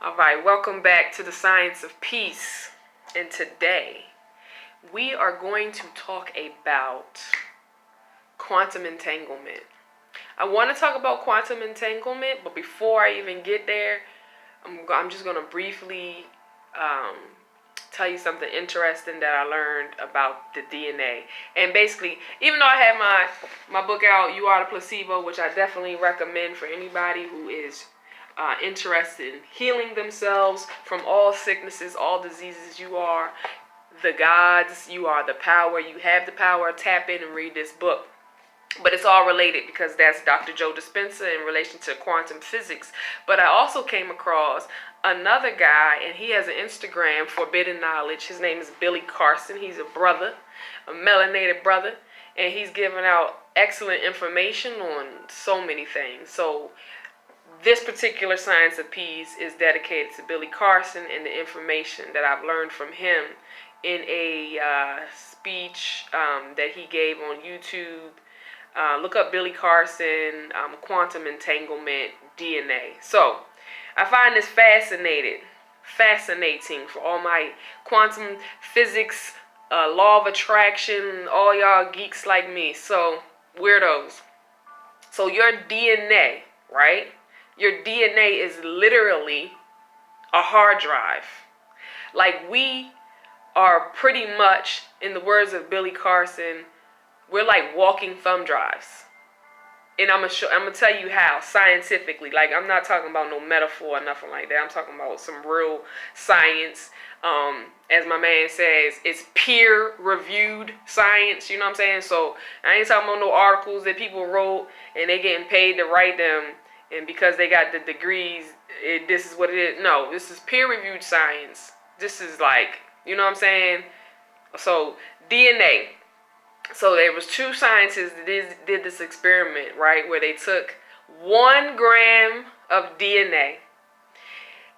All right, welcome back to the Science of Peace. And today we are going to talk about quantum entanglement. I want to talk about quantum entanglement, but before I even get there, I'm just going to briefly tell you something interesting that I learned about the DNA. And basically, even though I had my book out, You Are the Placebo, which I definitely recommend for anybody who is interested in healing themselves from all sicknesses, all diseases. You are the gods, you are the power, you have the power. Tap in and read this book. But it's all related because that's Dr. Joe Dispenza in relation to quantum physics. But I also came across another guy, and he has an Instagram, Forbidden Knowledge. His name is Billy Carson. He's a brother, a melanated brother, and he's giving out excellent information on so many things. So this particular Science of Peace is dedicated to Billy Carson and the information that I've learned from him in a speech that he gave on YouTube. Look up Billy Carson, quantum entanglement, DNA. So I find this fascinating for all my quantum physics, law of attraction, all y'all geeks like me. So weirdos. So your DNA, right? Your DNA is literally a hard drive. Like, we are pretty much, in the words of Billy Carson, we're like walking thumb drives. And I'm gonna tell you how scientifically. Like, I'm not talking about no metaphor or nothing like that. I'm talking about some real science. As my man says, it's peer-reviewed science. You know what I'm saying? So I ain't talking about no articles that people wrote and they getting paid to write them. And because they got the degrees, this is what it is. No, this is peer-reviewed science. This is like, you know what I'm saying? So DNA. So there was two scientists that did this experiment, right, where they took 1 gram of DNA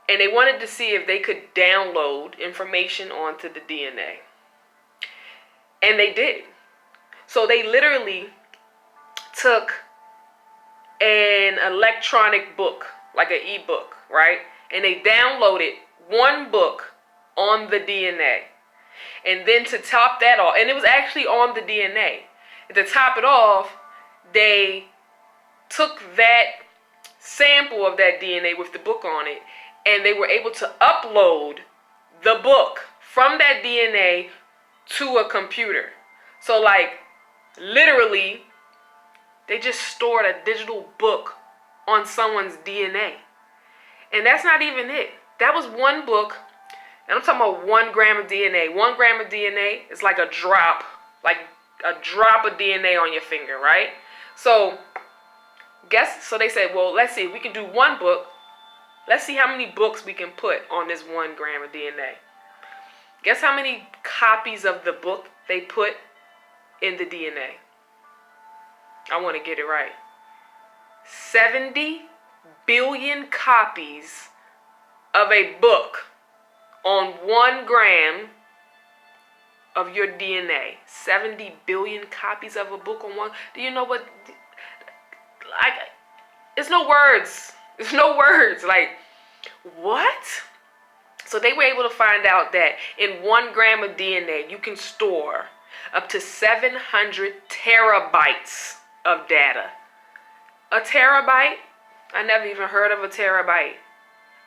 and they wanted to see if they could download information onto the DNA. And they did. So they literally took an electronic book, like an e-book, right? And they downloaded one book on the DNA. And then to top that off, and it was actually on the DNA. To top it off, they took that sample of that DNA with the book on it, and they were able to upload the book from that DNA to a computer. So, like, literally, they just stored a digital book on someone's DNA. And that's not even it. That was one book. And I'm talking about 1 gram of DNA. 1 gram of DNA is like a drop of DNA on your finger, right? So they said, well, let's see if we can do one book. Let's see how many books we can put on this 1 gram of DNA. Guess how many copies of the book they put in the DNA? I want to get it right. 70 billion copies of a book on 1 gram of your DNA. 70 billion copies of a book on one. Do you know what? Like, it's no words. There's no words. Like, what? So they were able to find out that in 1 gram of DNA, you can store up to 700 terabytes of data. A terabyte? I never even heard of a terabyte.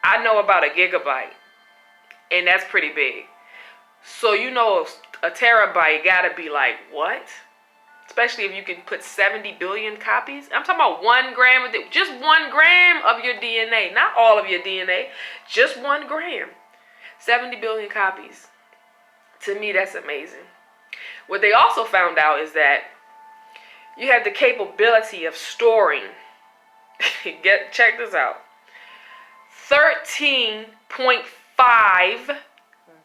I know about a gigabyte. And that's pretty big. So you know a terabyte gotta be like, what? Especially if you can put 70 billion copies. I'm talking about 1 gram of just 1 gram of your DNA. Not all of your DNA. Just 1 gram. 70 billion copies. To me, that's amazing. What they also found out is that you have the capability of storing, check this out, 13.5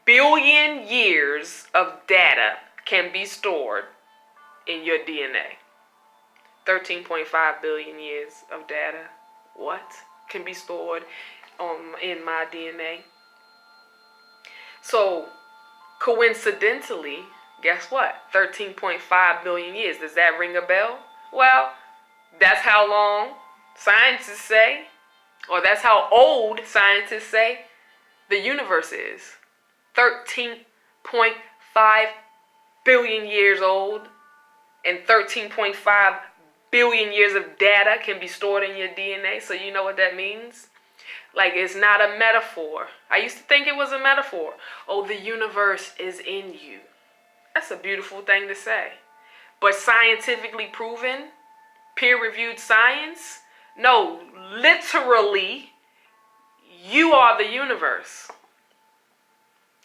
billion years of data can be stored in your DNA. 13.5 billion years of data. What? Can be stored in my DNA. So, coincidentally, guess what? 13.5 billion years. Does that ring a bell? Well, that's how long scientists say Or that's how old scientists say the universe is. 13.5 billion years old, and 13.5 billion years of data can be stored in your DNA. So you know what that means? Like, it's not a metaphor. I used to think it was a metaphor. Oh, the universe is in you. That's a beautiful thing to say. But scientifically proven, peer-reviewed science? No, literally, you are the universe.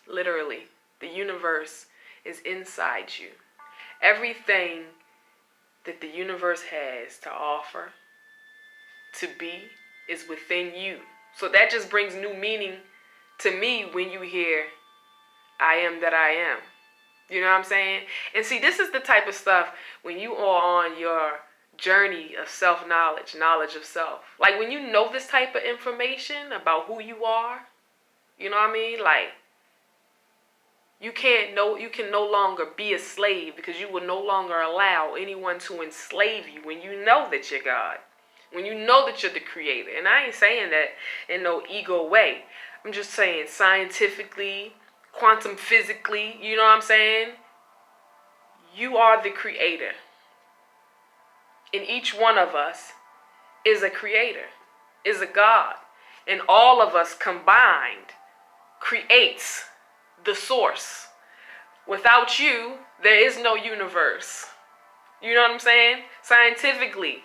Literally, the universe is inside you. Everything that the universe has to offer, to be, is within you. So that just brings new meaning to me when you hear, I am that I am. You know what I'm saying? And see, this is the type of stuff when you are on your journey of self-knowledge, knowledge of self. Like when you know this type of information about who you are, you know what I mean? Like, you can no longer be a slave, because you will no longer allow anyone to enslave you when you know that you're God. When you know that you're the creator. And I ain't saying that in no ego way. I'm just saying scientifically, quantum physically, you know what I'm saying? You are the creator. And each one of us is a creator, is a God. And all of us combined creates the source. Without you, there is no universe. You know what I'm saying? Scientifically,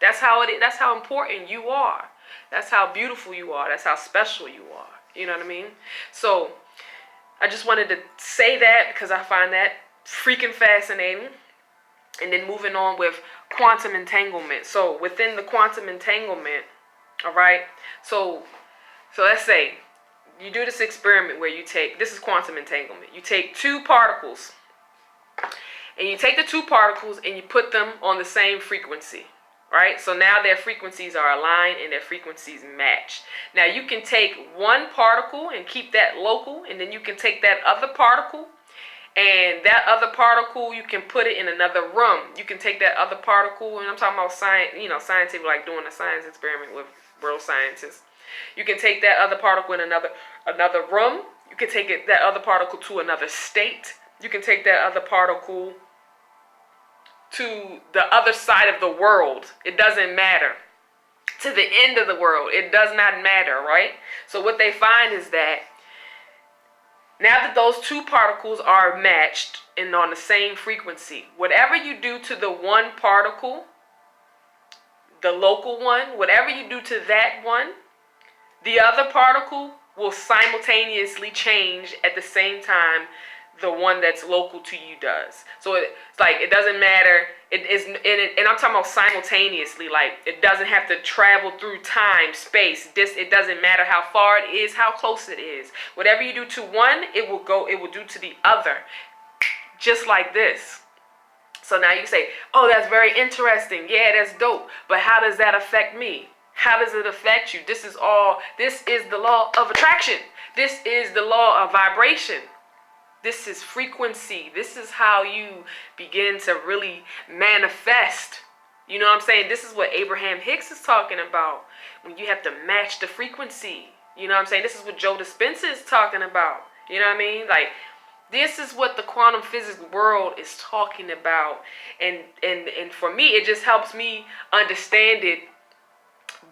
that's how it is. That's how important you are. That's how beautiful you are. That's how special you are. You know what I mean? So I just wanted to say that because I find that freaking fascinating. And then moving on with quantum entanglement. So within the quantum entanglement, all right? So let's say you do this experiment where this is quantum entanglement. You take two particles, and you take the two particles and you put them on the same frequency, right? So now their frequencies are aligned and their frequencies match. Now you can take one particle and keep that local, and then you can take that other particle, and that other particle, you can put it in another room. You can take that other particle, and I'm talking about science, scientific, like doing a science experiment with world scientists. You can take that other particle in another room. You can take that other particle to another state. You can take that other particle to the other side of the world. It doesn't matter. To the end of the world. It does not matter, right? So what they find is that now that those two particles are matched and on the same frequency, whatever you do to the one particle, the local one, whatever you do to that one, the other particle will simultaneously change at the same time the one that's local to you does. So it's like, it doesn't matter. And I'm talking about simultaneously. Like, it doesn't have to travel through time, space. It doesn't matter how far it is, how close it is. Whatever you do to one, it will do to the other. Just like this. So now you say, oh, that's very interesting. Yeah, that's dope. But how does that affect me? How does it affect you? This is the law of attraction. This is the law of vibration. This is frequency. This is how you begin to really manifest. You know what I'm saying? This is what Abraham Hicks is talking about. When you have to match the frequency. You know what I'm saying? This is what Joe Dispenza is talking about. You know what I mean? Like, this is what the quantum physics world is talking about. And for me, it just helps me understand it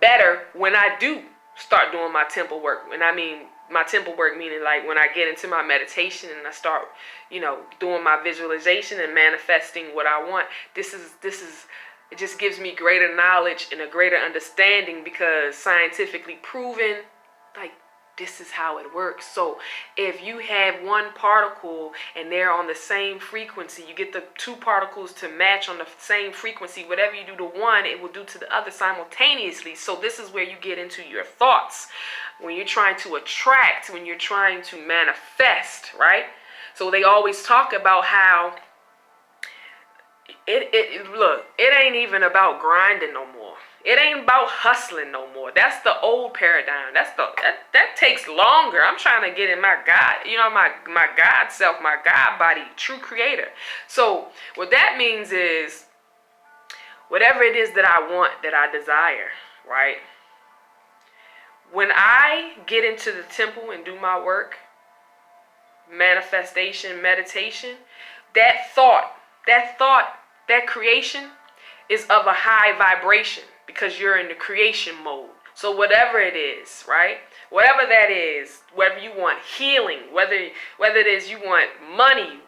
better when I do start doing my temple work. And I mean my temple work meaning like when I get into my meditation and I start, doing my visualization and manifesting what I want. This is it just gives me greater knowledge and a greater understanding, because scientifically proven, like, this is how it works. So if you have one particle and they're on the same frequency, you get the two particles to match on the same frequency. Whatever you do to one, it will do to the other simultaneously. So this is where you get into your thoughts. When you're trying to attract, when you're trying to manifest, right? So they always talk about how it ain't even about grinding no more. It ain't about hustling no more. That's the old paradigm. That takes longer. I'm trying to get in my God, my God self, my God body, true creator. So what that means is, whatever it is that I want, that I desire, right? When I get into the temple and do my work, manifestation, meditation, that thought, that creation is of a high vibration because you're in the creation mode. So whatever it is, right? Whatever that is, whether you want healing, whether it is you want money,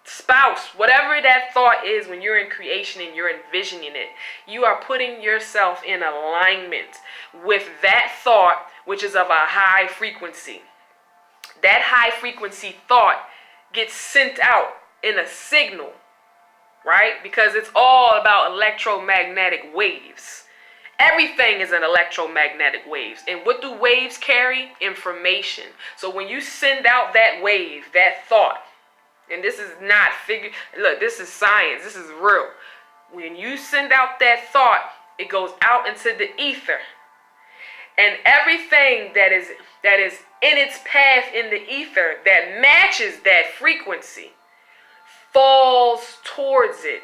spouse, whatever that thought is, when you're in creation and you're envisioning it, you are putting yourself in alignment with that thought, which is of a high frequency. That high frequency thought gets sent out in a signal, right? Because it's all about electromagnetic waves. Everything is an electromagnetic waves. And what do waves carry? Information. So when you send out that wave, that thought, and this is not figure, look, this is science, this is real. When you send out that thought, it goes out into the ether. And everything that is in its path in the ether that matches that frequency falls towards it.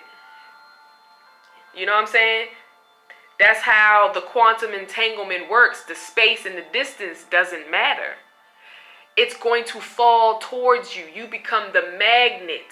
You know what I'm saying? That's how the quantum entanglement works. The space and the distance doesn't matter. It's going to fall towards you. You become the magnet.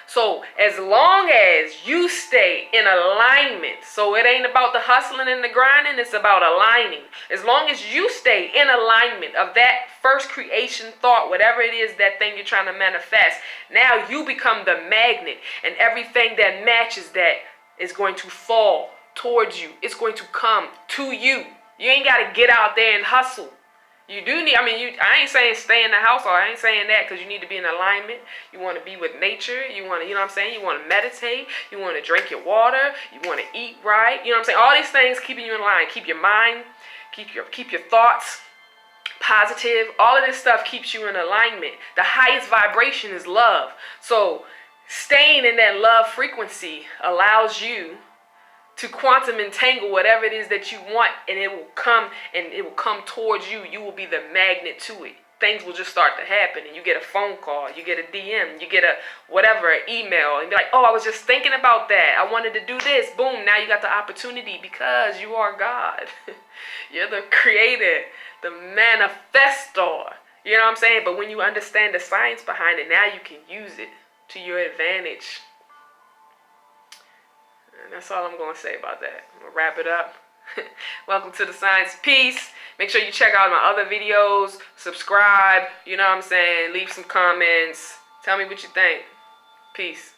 So as long as you stay in alignment, so it ain't about the hustling and the grinding, it's about aligning. As long as you stay in alignment of that first creation thought, whatever it is, that thing you're trying to manifest, now you become the magnet, and everything that matches that is going to fall towards you. It's going to come to you. You ain't got to get out there and hustle. You do need, I ain't saying stay in the house, or I ain't saying that, because you need to be in alignment. You want to be with nature. You want to, you know what I'm saying? You want to meditate. You want to drink your water. You want to eat right. You know what I'm saying? All these things keeping you in line. Keep your mind, keep your thoughts positive. All of this stuff keeps you in alignment. The highest vibration is love. So staying in that love frequency allows you to quantum entangle whatever it is that you want, and it will come towards you. You will be the magnet to it. Things will just start to happen, and you get a phone call, you get a DM, you get a whatever, an email, and be like, oh, I was just thinking about that. I wanted to do this. Boom, now you got the opportunity because you are God. You're the creator, the manifestor. You know what I'm saying? But when you understand the science behind it, now you can use it to your advantage. And that's all I'm going to say about that. I'm going to wrap it up. Welcome to the Science Peace. Make sure you check out my other videos. Subscribe. You know what I'm saying? Leave some comments. Tell me what you think. Peace.